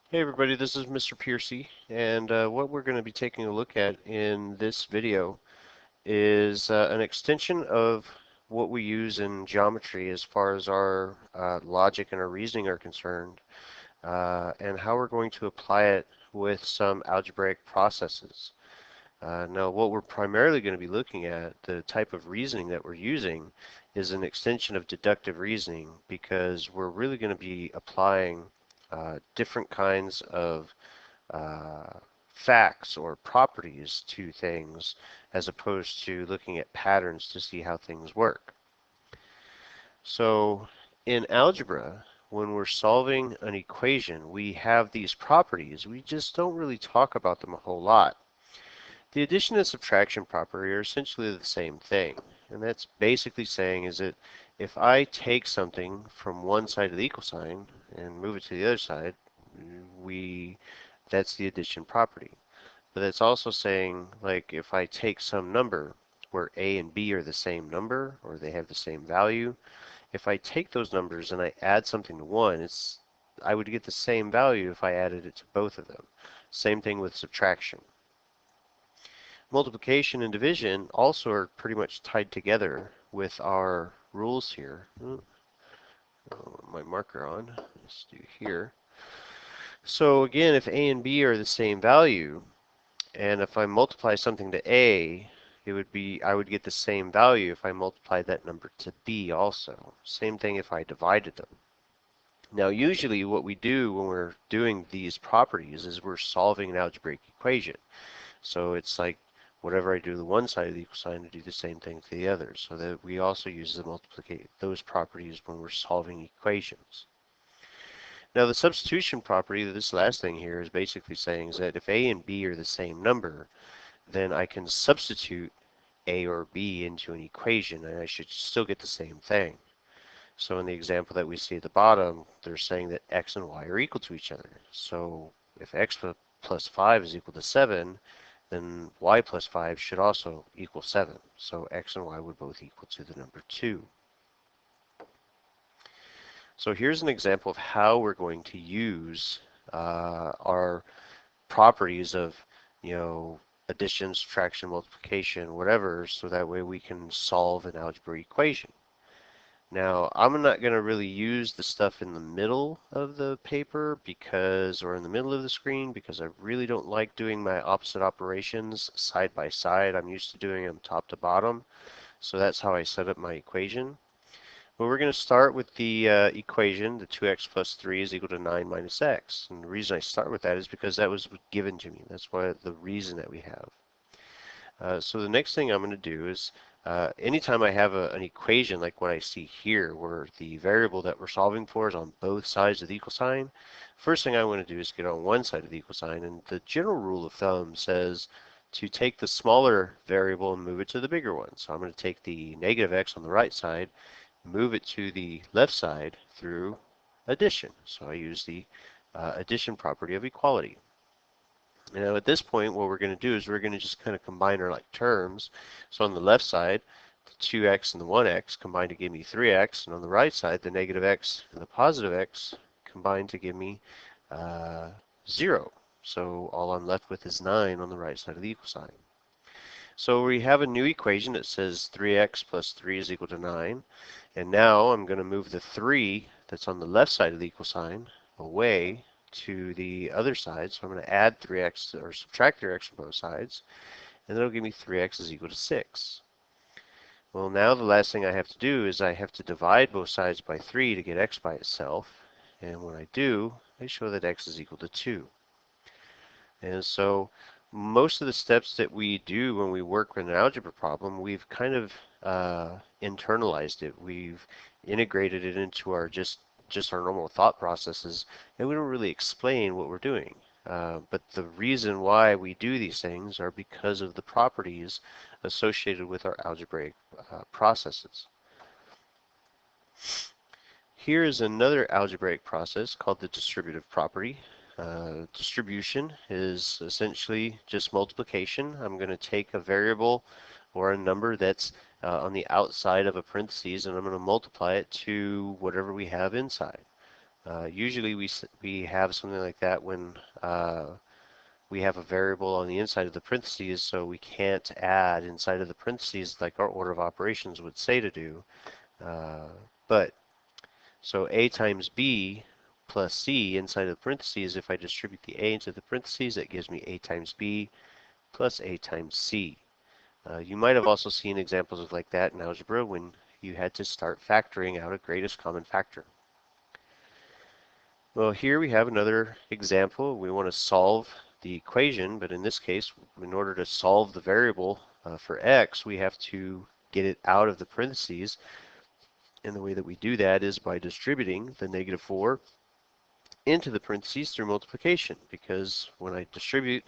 Hey everybody, this is Mr. Piercy, and what we're going to be taking a look at in this video is an extension of what we use in geometry as far as our logic and our reasoning are concerned, and how we're going to apply it with some algebraic processes. Now, what we're primarily going to be looking at, the type of reasoning that we're using, is an extension of deductive reasoning because we're really going to be applying different kinds of facts or properties to things as opposed to looking at patterns to see how things work. So in algebra, when we're solving an equation, we have these properties. We just don't really talk about them a whole lot. The addition and subtraction property are essentially the same thing. And that's basically saying is that if I take something from one side of the equal sign and move it to the other side, that's the addition property. But it's also saying, like, if I take some number where a and b are the same number or they have the same value, if I take those numbers and I add something to one, I would get the same value if I added it to both of them. Same thing with subtraction. Multiplication and division also are pretty much tied together with our rules here. My marker on. Let's do here. So again, if a and b are the same value, and if I multiply something to a, I would get the same value if I multiplied that number to b also. Same thing if I divided them. Now usually what we do when we're doing these properties is we're solving an algebraic equation. So it's like whatever I do to the one side of the equal sign, to do the same thing to the other. So that we also use the multiplicate those properties when we're solving equations. Now the substitution property, this last thing here, is basically saying is that if a and b are the same number, then I can substitute a or b into an equation and I should still get the same thing. So in the example that we see at the bottom, they're saying that x and y are equal to each other. So if x plus 5 is equal to 7, then y plus 5 should also equal 7. So x and y would both equal to the number 2. So here's an example of how we're going to use our properties of, addition, subtraction, multiplication, whatever, so that way we can solve an algebra equation. Now, I'm not going to really use the stuff in the middle of the paper or in the middle of the screen, because I really don't like doing my opposite operations side by side. I'm used to doing them top to bottom. So that's how I set up my equation. But we're going to start with the equation, the 2x plus 3 is equal to 9 minus x. And the reason I start with that is because that was given to me. That's why the reason that we have. So the next thing I'm going to do is anytime I have an equation like what I see here, where the variable that we're solving for is on both sides of the equal sign, first thing I want to do is get on one side of the equal sign. And the general rule of thumb says to take the smaller variable and move it to the bigger one. So I'm going to take the negative x on the right side, move it to the left side through addition. So I use the addition property of equality. Now at this point, what we're going to do is we're going to just kind of combine our like terms. So on the left side, the 2x and the 1x combine to give me 3x, and on the right side, the negative x and the positive x combine to give me 0. So all I'm left with is 9 on the right side of the equal sign. So we have a new equation that says 3x plus 3 is equal to 9. And now I'm going to move the 3 that's on the left side of the equal sign away to the other side. So I'm going to add 3x or subtract 3x from both sides. And that'll give me 3x is equal to 6. Well, now the last thing I have to do is I have to divide both sides by 3 to get x by itself. And when I do, I show that x is equal to 2. And so most of the steps that we do when we work with an algebra problem, we've kind of internalized it. We've integrated it into our just our normal thought processes, and we don't really explain what we're doing. But the reason why we do these things are because of the properties associated with our algebraic processes. Here is another algebraic process called the distributive property. Distribution is essentially just multiplication. I'm going to take a variable or a number that's on the outside of a parentheses, and I'm going to multiply it to whatever we have inside. Usually we have something like that when we have a variable on the inside of the parentheses, so we can't add inside of the parentheses like our order of operations would say to do. Uh, but so a times b plus c inside of the parentheses, if I distribute the a into the parentheses, it gives me a times b plus a times c. You might have also seen examples of like that in algebra when you had to start factoring out a greatest common factor. Well, here we have another example. We want to solve the equation, but in this case, in order to solve the variable for x, we have to get it out of the parentheses. And the way that we do that is by distributing the negative 4 into the parentheses through multiplication, because when I distribute,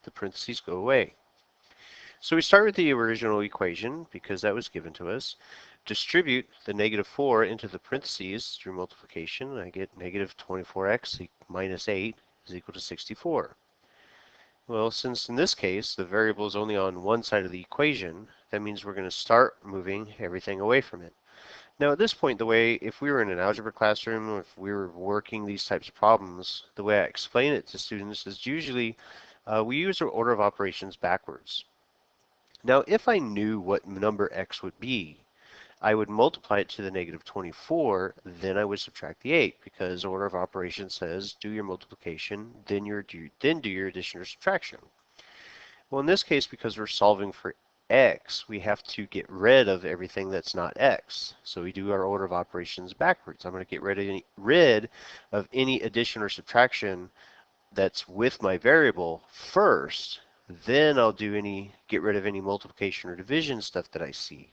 the parentheses go away. So we start with the original equation, because that was given to us. Distribute the negative 4 into the parentheses through multiplication, and I get negative 24x minus 8 is equal to 64. Well, since in this case the variable is only on one side of the equation, that means we're going to start moving everything away from it. Now at this point, the way, if we were in an algebra classroom, or if we were working these types of problems, the way I explain it to students is usually we use our order of operations backwards. Now if I knew what number x would be, I would multiply it to the negative 24, then I would subtract the 8, because order of operations says do your multiplication, then do your addition or subtraction. Well, in this case, because we're solving for x, we have to get rid of everything that's not x. So we do our order of operations backwards. I'm going to get rid of any addition or subtraction that's with my variable first, then I'll get rid of any multiplication or division stuff that I see.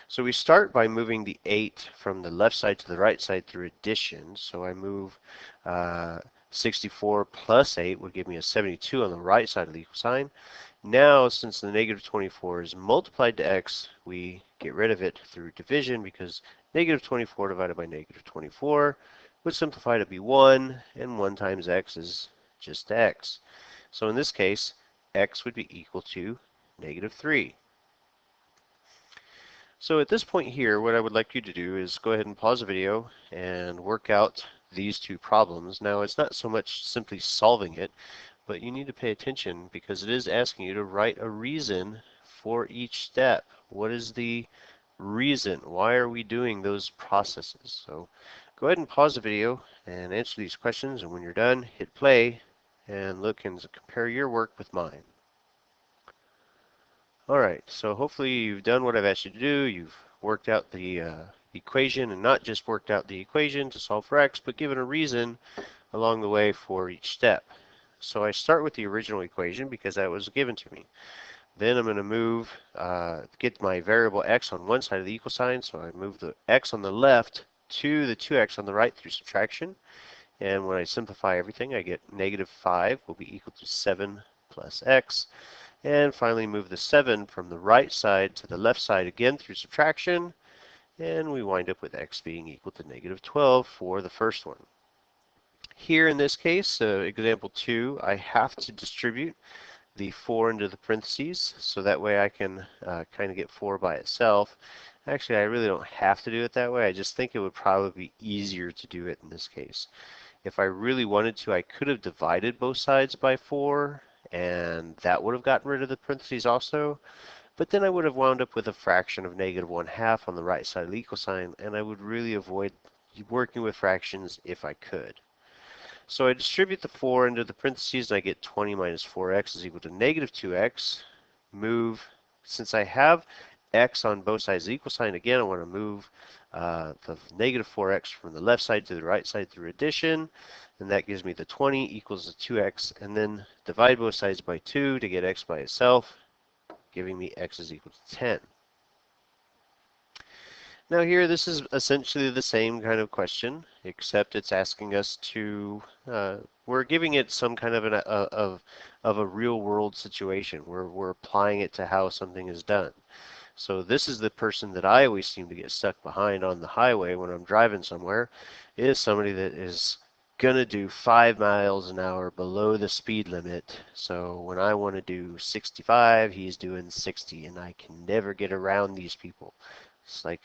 So we start by moving the 8 from the left side to the right side through addition. So I move 64 plus 8 would give me a 72 on the right side of the equal sign. Now, since the negative 24 is multiplied to x, we get rid of it through division, because negative 24 divided by negative 24 would simplify to be 1, and 1 times x is just x. So in this case, x would be equal to negative 3. So at this point here, what I would like you to do is go ahead and pause the video and work out these two problems. Now, it's not so much simply solving it, but you need to pay attention because it is asking you to write a reason for each step. What is the reason? Why are we doing those processes? So go ahead and pause the video and answer these questions, and when you're done, hit play and look and compare your work with mine. Alright, so hopefully you've done what I've asked you to do. You've worked out the equation, and not just worked out the equation to solve for x, but given a reason along the way for each step. So I start with the original equation because that was given to me. Then I'm going to get my variable x on one side of the equal sign, so I move the x on the left to the 2x on the right through subtraction. And when I simplify everything, I get negative 5 will be equal to 7 plus x. And finally move the 7 from the right side to the left side again through subtraction, and we wind up with x being equal to negative 12 for the first one. Here in this case, example 2, I have to distribute the 4 into the parentheses, so that way I can kind of get 4 by itself. Actually, I really don't have to do it that way. I just think it would probably be easier to do it in this case. If I really wanted to, I could have divided both sides by 4, and that would have gotten rid of the parentheses also, but then I would have wound up with a fraction of negative 1/2 on the right side of the equal sign, and I would really avoid working with fractions if I could. So I distribute the 4 into the parentheses, and I get 20 minus 4x is equal to negative 2x. Since I have x on both sides of the equal sign, again I want to move the negative 4x from the left side to the right side through addition, and that gives me the 20 equals the 2x, and then divide both sides by 2 to get x by itself, giving me x is equal to 10. Now here, this is essentially the same kind of question, except it's asking us to, we're giving it some kind of a real world situation. We're applying it to how something is done. So this is the person that I always seem to get stuck behind on the highway when I'm driving somewhere, is somebody that is gonna do 5 miles an hour below the speed limit. So when I want to do 65, he's doing 60, and I can never get around these people. It's like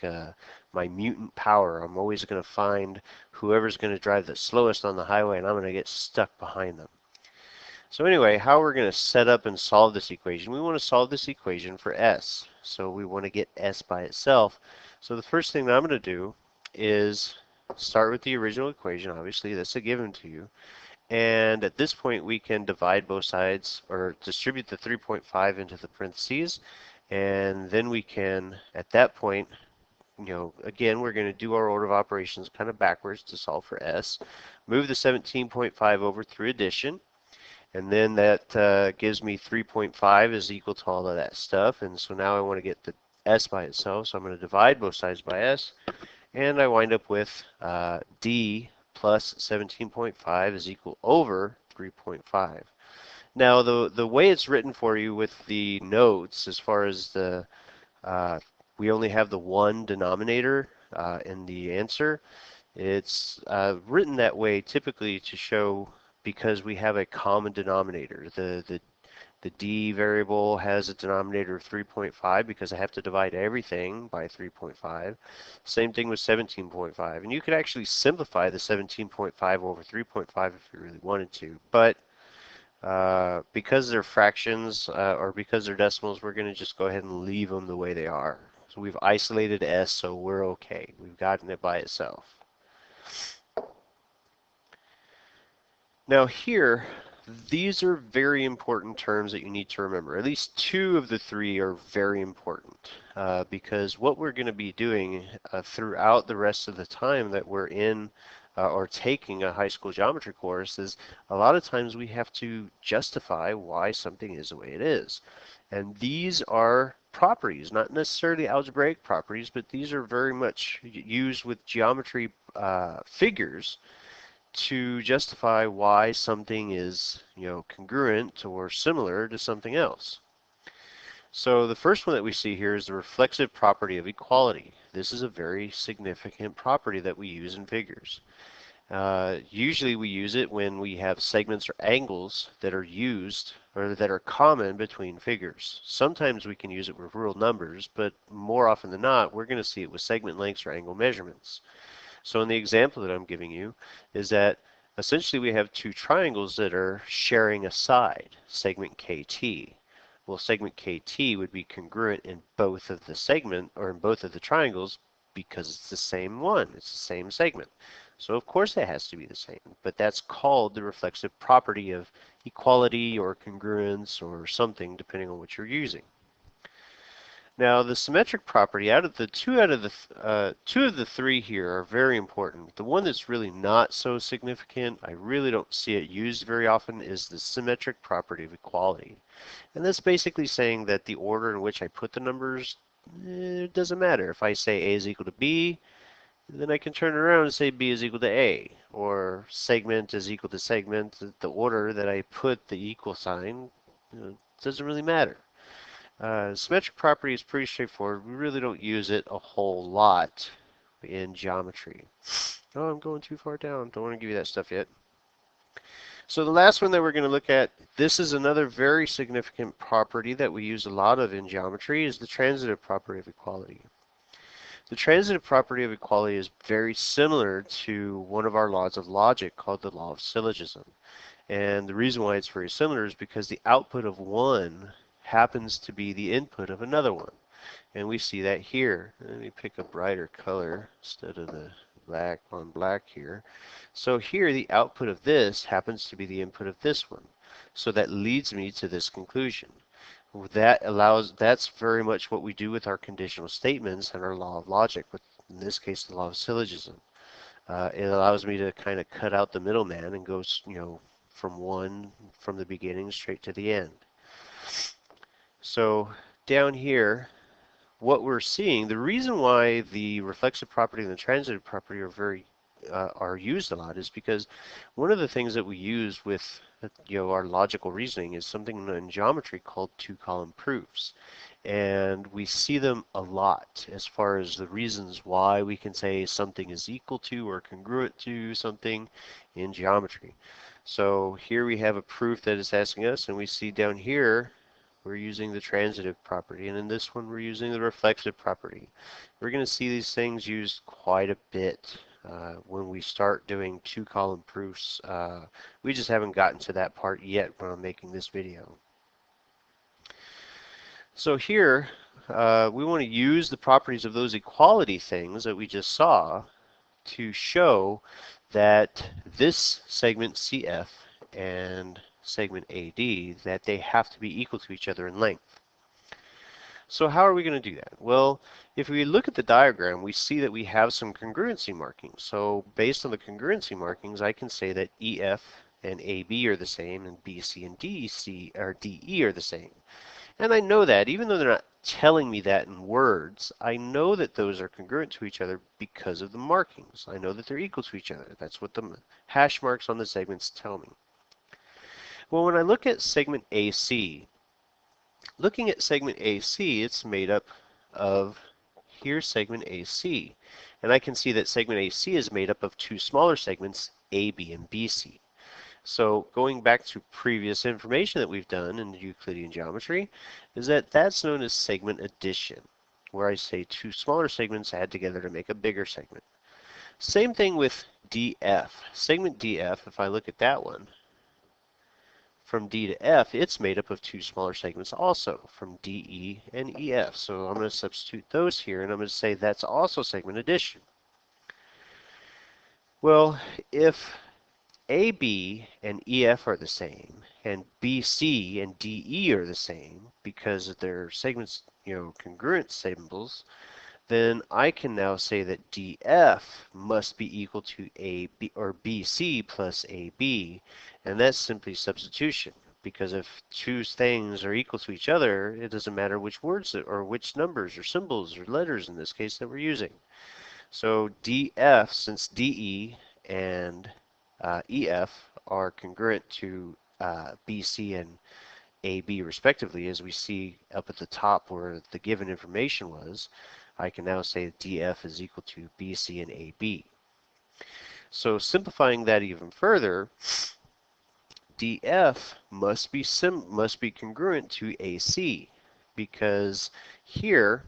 my mutant power. I'm always going to find whoever's going to drive the slowest on the highway, and I'm going to get stuck behind them. So anyway, how we're going to set up and solve this equation. We want to solve this equation for s. So we want to get s by itself. So the first thing that I'm going to do is start with the original equation. Obviously, that's a given to you. And at this point, we can divide both sides or distribute the 3.5 into the parentheses. And then we can, at that point, again, we're going to do our order of operations kind of backwards to solve for s. Move the 17.5 over through addition. And then that gives me 3.5 is equal to all of that stuff. And so now I want to get the s by itself. So I'm going to divide both sides by s. And I wind up with d plus 17.5 is equal over 3.5. Now, the way it's written for you with the notes, as far as we only have the one denominator in the answer, it's written that way typically to show because we have a common denominator. The d variable has a denominator of 3.5 because I have to divide everything by 3.5. Same thing with 17.5. And you could actually simplify the 17.5 over 3.5 if you really wanted to. But because they're fractions or because they're decimals, we're going to just go ahead and leave them the way they are. So we've isolated s, so we're okay. We've gotten it by itself. Now here, these are very important terms that you need to remember. At least two of the three are very important because what we're going to be doing throughout the rest of the time that we're in or taking a high school geometry course is a lot of times we have to justify why something is the way it is. And these are properties, not necessarily algebraic properties, but these are very much used with geometry figures to justify why something is, congruent or similar to something else. So the first one that we see here is the reflexive property of equality. This is a very significant property that we use in figures. Usually we use it when we have segments or angles that are used or that are common between figures. Sometimes we can use it with real numbers, but more often than not, we're going to see it with segment lengths or angle measurements. So in the example that I'm giving you is that essentially we have two triangles that are sharing a side, segment KT. Well, segment KT would be congruent in both of the segment or in both of the triangles because it's the same one, it's the same segment. So of course it has to be the same, but that's called the reflexive property of equality or congruence or something depending on what you're using. Now, the symmetric property, out of the two of the three here are very important. The one that's really not so significant, I really don't see it used very often, is the symmetric property of equality. And that's basically saying that the order in which I put the numbers, it doesn't matter. If I say A is equal to B, then I can turn around and say B is equal to A, or segment is equal to segment. The order that I put the equal sign doesn't really matter. Symmetric property is pretty straightforward. We really don't use it a whole lot in geometry. Oh, I'm going too far down. Don't want to give you that stuff yet. So the last one that we're going to look at, this is another very significant property that we use a lot of in geometry, is the transitive property of equality. The transitive property of equality is very similar to one of our laws of logic called the law of syllogism. And the reason why it's very similar is because the output of one happens to be the input of another one. And we see that here. Let me pick a brighter color instead of the black on black here. So here the output of this happens to be the input of this one. So that leads me to this conclusion. That's very much what we do with our conditional statements and our law of logic, with in this case the law of syllogism. It allows me to kind of cut out the middleman and go, from the beginning straight to the end. So down here, what we're seeing, the reason why the reflexive property and the transitive property are used a lot is because one of the things that we use with our logical reasoning is something in geometry called two-column proofs. And we see them a lot as far as the reasons why we can say something is equal to or congruent to something in geometry. So here we have a proof that is asking us, and we see down here we're using the transitive property, and in this one we're using the reflexive property. We're going to see these things used quite a bit when we start doing two-column proofs. We just haven't gotten to that part yet when I'm making this video. So here, we want to use the properties of those equality things that we just saw to show that this segment CF and segment AD, that they have to be equal to each other in length. So how are we going to do that? Well, if we look at the diagram, we see that we have some congruency markings. So based on the congruency markings, I can say that EF and AB are the same, and BC and DC or DE are the same. And I know that, even though they're not telling me that in words, I know that those are congruent to each other because of the markings. I know that they're equal to each other. That's what the hash marks on the segments tell me. Well, when I look at segment AC, looking at segment AC, it's made up of, here's segment AC. And I can see that segment AC is made up of two smaller segments, AB and BC. So going back to previous information that we've done in Euclidean geometry, is that that's known as segment addition, where I say two smaller segments add together to make a bigger segment. Same thing with DF. Segment DF, if I look at that one, from D to F, it's made up of two smaller segments also, from DE and EF. So I'm going to substitute those here, and I'm going to say that's also segment addition. Well, if AB and EF are the same, and BC and DE are the same, because they're segments, congruent symbols, then I can now say that DF must be equal to AB or BC plus AB, and that's simply substitution. Because if two things are equal to each other, it doesn't matter which words or which numbers or symbols or letters in this case that we're using. So DF, since DE and EF are congruent to BC and AB respectively, as we see up at the top where the given information was, I can now say that DF is equal to BC and AB. So simplifying that even further, DF must be congruent to AC, because here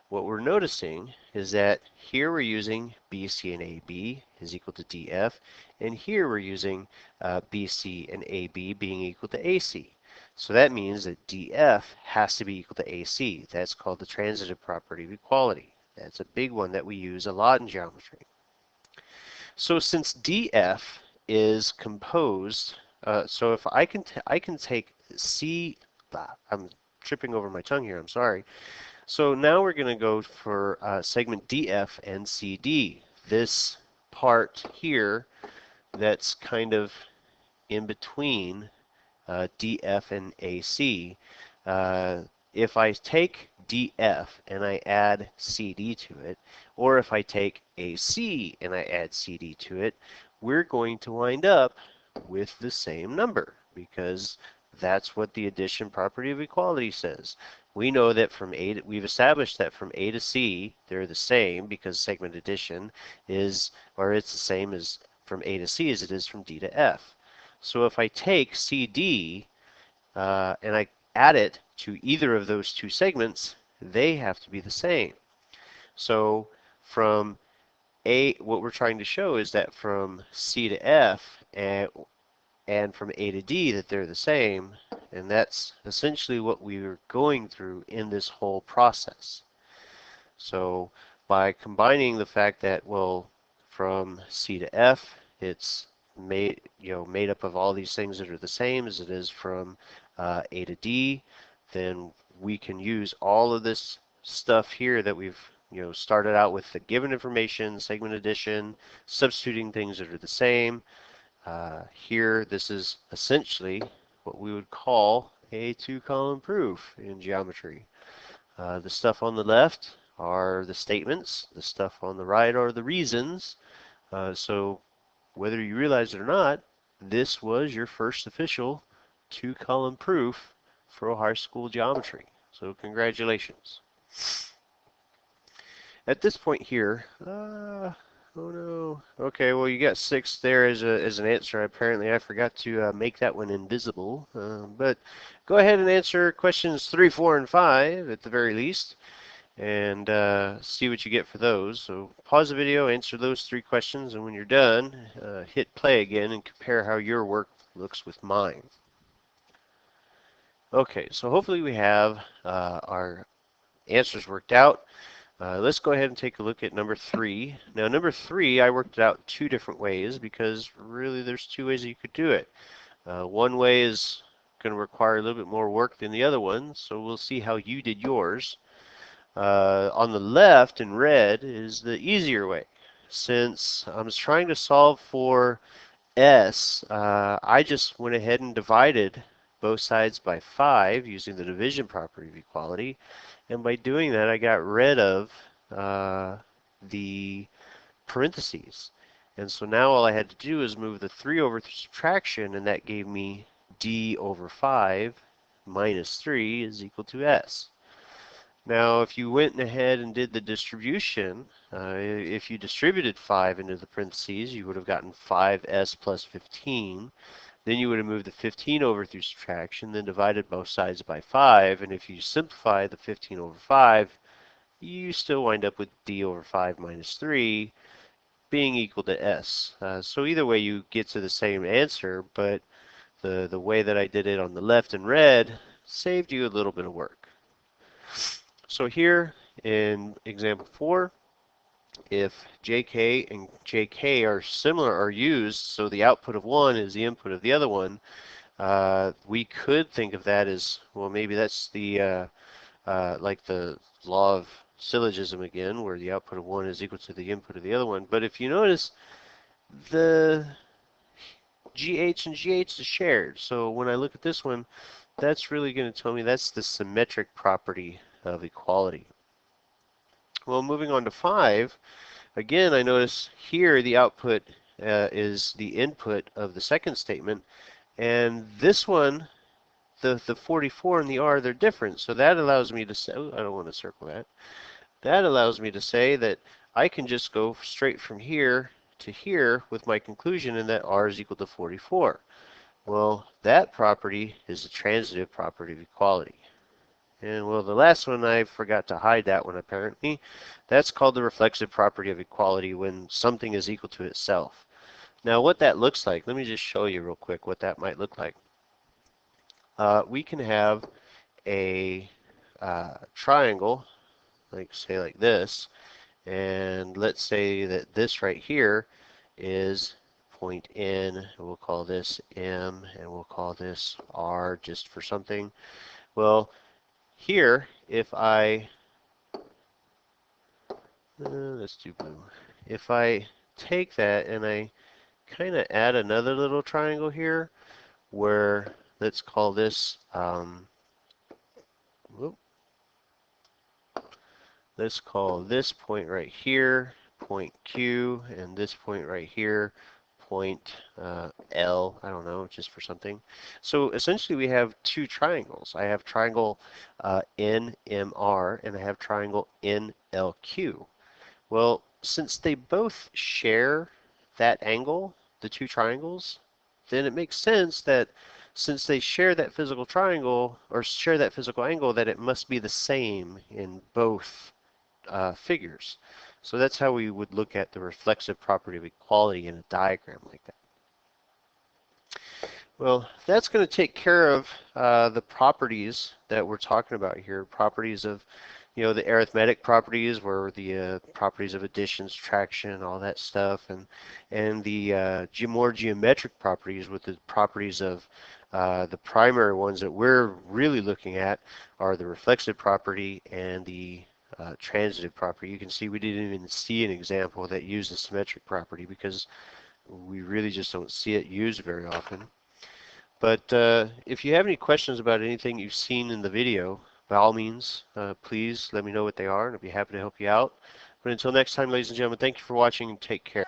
what we're noticing is that here we're using BC and AB is equal to DF, and here we're using BC and AB being equal to AC. So that means that DF has to be equal to AC. That's called the transitive property of equality. That's a big one that we use a lot in geometry. So since DF is composed, so if I can take C, I'm tripping over my tongue here, I'm sorry. So now we're going to go for segment DF and CD. This part here that's kind of in between DF and AC. If I take DF and I add CD to it, or if I take AC and I add CD to it, we're going to wind up with the same number, because that's what the addition property of equality says. We know that we've established that from A to C, they're the same, because segment addition is, or it's the same as from A to C as it is from D to F. So if I take CD and I add it to either of those two segments, they have to be the same. So from what we're trying to show is that from C to F and from A to D that they're the same, and that's essentially what we were going through in this whole process. So by combining the fact that, well, from C to F, it's made up of all these things that are the same as it is from A to D, then we can use all of this stuff here that we've started out with the given information, segment addition, substituting things that are the same. Here, this is essentially what we would call a two-column proof in geometry. The stuff on the left are the statements. The stuff on the right are the reasons. So whether you realize it or not, this was your first official two-column proof for high school geometry. So congratulations. At this point here, Oh no. Okay, well you got 6 there as an answer. Apparently I forgot to make that one invisible. But go ahead and answer questions 3, 4, and 5 at the very least, and see what you get for those. So pause the video, answer those 3 questions, and when you're done, hit play again and compare how your work looks with mine. Okay, so hopefully we have our answers worked out. Let's go ahead and take a look at number 3. Now number 3, I worked it out 2 different ways because really there's 2 ways that you could do it. One way is going to require a little bit more work than the other one, so we'll see how you did yours. On the left in red is the easier way. Since I was trying to solve for S, I just went ahead and divided both sides by 5 using the division property of equality. And by doing that, I got rid of the parentheses. And so now all I had to do is move the 3 over through subtraction, and that gave me d over 5 minus 3 is equal to s. Now, if you went ahead and did the distribution, if you distributed 5 into the parentheses, you would have gotten 5s plus 15. Then you would have moved the 15 over through subtraction, then divided both sides by 5. And if you simplify the 15 over 5, you still wind up with d over 5 minus 3 being equal to s. So either way you get to the same answer, but the way that I did it on the left in red saved you a little bit of work. So here in example 4, if JK and JK are similar, are used, so the output of one is the input of the other one, we could think of that as, well, maybe that's the like the law of syllogism again, where the output of one is equal to the input of the other one. But if you notice, the GH and GH is shared. So when I look at this one, that's really going to tell me that's the symmetric property of equality. Well, moving on to 5, again, I notice here the output is the input of the second statement, and this one, the 44 and the R, they're different. So that allows me to say, oh, I don't want to circle that. That allows me to say that I can just go straight from here to here with my conclusion, and that R is equal to 44. Well, that property is the transitive property of equality. And well, the last one, I forgot to hide that one apparently. That's called the reflexive property of equality when something is equal to itself. Now what that looks like, let me just show you real quick what that might look like. We can have a triangle, like say like this, and let's say that this right here is point N, and we'll call this M, and we'll call this R just for something. Well, here, if I, let's do blue. If I take that and I kind of add another little triangle here, where let's call this, let's call this point right here point Q, and this point right here point L, I don't know, just for something. So essentially we have 2 triangles. I have triangle NMR, and I have triangle NLQ. Well, since they both share that angle, the 2 triangles, then it makes sense that since they share that physical triangle, or share that physical angle, that it must be the same in both figures. So that's how we would look at the reflexive property of equality in a diagram like that. Well, that's going to take care of the properties that we're talking about here. Properties of, you know, the arithmetic properties, where the properties of addition, subtraction, all that stuff, and the more geometric properties with the properties of the primary ones that we're really looking at are the reflexive property and the transitive property. You can see we didn't even see an example that used the symmetric property because we really just don't see it used very often. But if you have any questions about anything you've seen in the video, by all means, please let me know what they are, and I'll be happy to help you out. But until next time, ladies and gentlemen, thank you for watching, and take care.